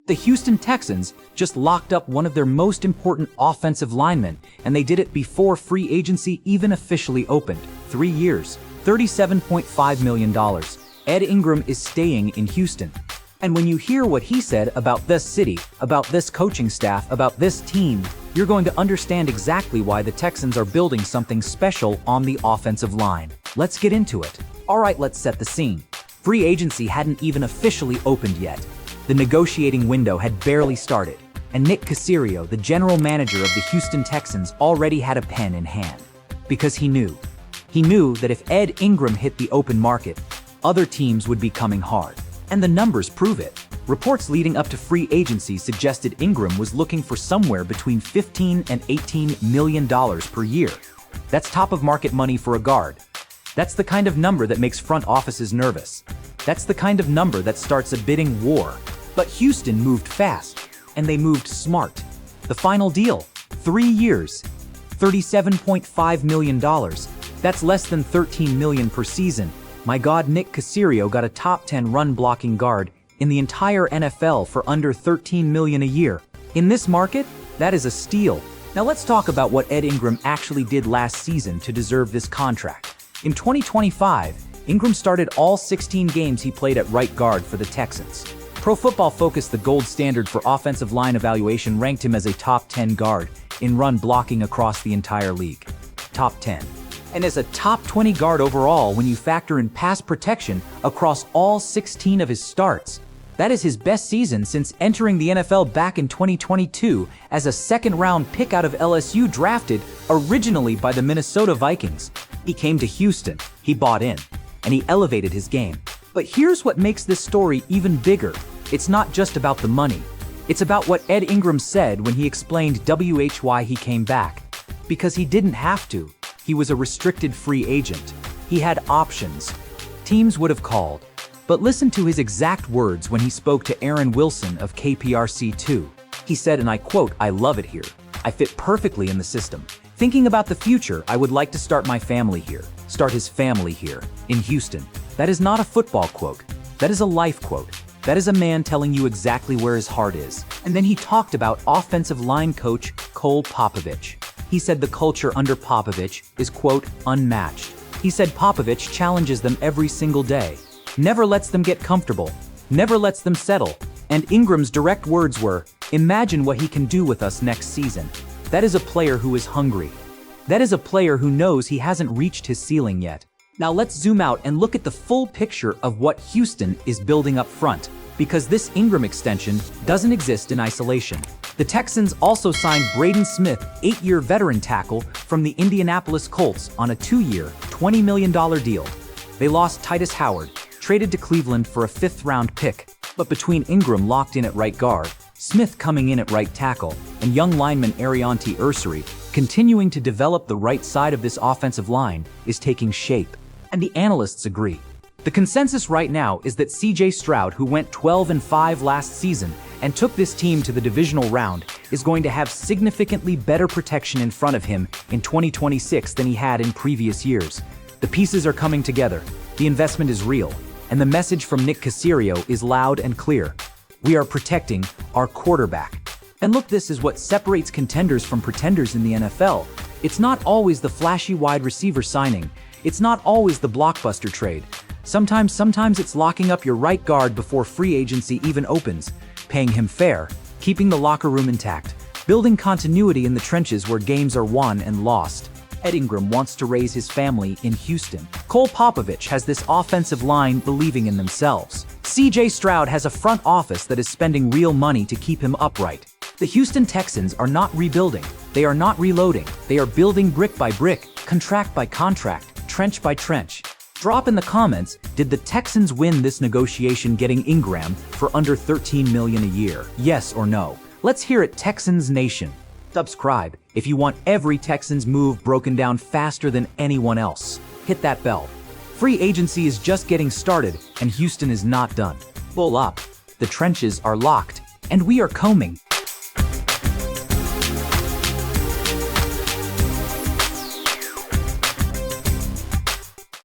The Houston Texans just locked up one of their most important offensive linemen, and they did it before free agency even officially opened. 3 years, $37.5 million. Ed Ingram is staying in Houston. And when you hear what he said about this city, about this coaching staff, about this team, you're going to understand exactly why the Texans are building something special on the offensive line. Let's get into it. All right, let's set the scene. Free agency hadn't even officially opened yet. The negotiating window had barely started, and Nick Caserio, the general manager of the Houston Texans, already had a pen in hand. Because he knew that if Ed Ingram hit the open market, other teams would be coming hard. And the numbers prove it. Reports leading up to free agency suggested Ingram was looking for somewhere between $15 and $18 million per year. That's top of market money for a guard. That's the kind of number that makes front offices nervous. That's the kind of number that starts a bidding war. But Houston moved fast, and they moved smart. The final deal, 3 years, $37.5 million. That's less than $13 million per season. My God, Nick Caserio got a top 10 run-blocking guard in the entire NFL for under $13 million a year. In this market, that is a steal. Now let's talk about what Ed Ingram actually did last season to deserve this contract. In 2025, Ingram started all 16 games he played at right guard for the Texans. Pro Football Focus, the gold standard for offensive line evaluation, ranked him as a top 10 guard in run blocking across the entire league. Top 10. And as a top 20 guard overall when you factor in pass protection across all 16 of his starts. That is his best season since entering the NFL back in 2022 as a second-round pick out of LSU, drafted originally by the Minnesota Vikings. He came to Houston, he bought in, and he elevated his game. But here's what makes this story even bigger. It's not just about the money. It's about what Ed Ingram said when he explained why he came back. Because he didn't have to. He was a restricted free agent. He had options. Teams would have called. But listen to his exact words when he spoke to Aaron Wilson of KPRC2. He said, and I quote, "I love it here. I fit perfectly in the system. Thinking about the future, I would like to start my family here." Start his family here, in Houston. That is not a football quote. That is a life quote. That is a man telling you exactly where his heart is. And then he talked about offensive line coach Cole Popovich. He said the culture under Popovich is, quote, unmatched. He said Popovich challenges them every single day, never lets them get comfortable, never lets them settle. And Ingram's direct words were, "Imagine what he can do with us next season." That is a player who is hungry. That is a player who knows he hasn't reached his ceiling yet. Now let's zoom out and look at the full picture of what Houston is building up front, because this Ingram extension doesn't exist in isolation. The Texans also signed Braden Smith, 8-year veteran tackle from the Indianapolis Colts, on a 2-year, $20 million deal. They lost Titus Howard, traded to Cleveland for a 5th-round pick. But between Ingram locked in at right guard, Smith coming in at right tackle, and young lineman Arianti Ursary continuing to develop the right side of this offensive line is taking shape. And the analysts agree. The consensus right now is that CJ Stroud, who went 12-5 last season and took this team to the divisional round, is going to have significantly better protection in front of him in 2026 than he had in previous years. The pieces are coming together, the investment is real, and the message from Nick Caserio is loud and clear. We are protecting our quarterback. And look, this is what separates contenders from pretenders in the NFL. It's not always the flashy wide receiver signing. It's not always the blockbuster trade. Sometimes it's locking up your right guard before free agency even opens, paying him fair, keeping the locker room intact, building continuity in the trenches where games are won and lost. Ed Ingram wants to raise his family in Houston. Cole Popovich has this offensive line believing in themselves. CJ Stroud has a front office that is spending real money to keep him upright. The Houston Texans are not rebuilding. They are not reloading. They are building brick by brick, contract by contract, trench by trench. Drop in the comments, did the Texans win this negotiation getting Ingram for under $13 million a year? Yes or no? Let's hear it, Texans Nation. Subscribe if you want every Texans move broken down faster than anyone else. Hit that bell. Free agency is just getting started, and Houston is not done. Bull up. The trenches are locked, and we are combing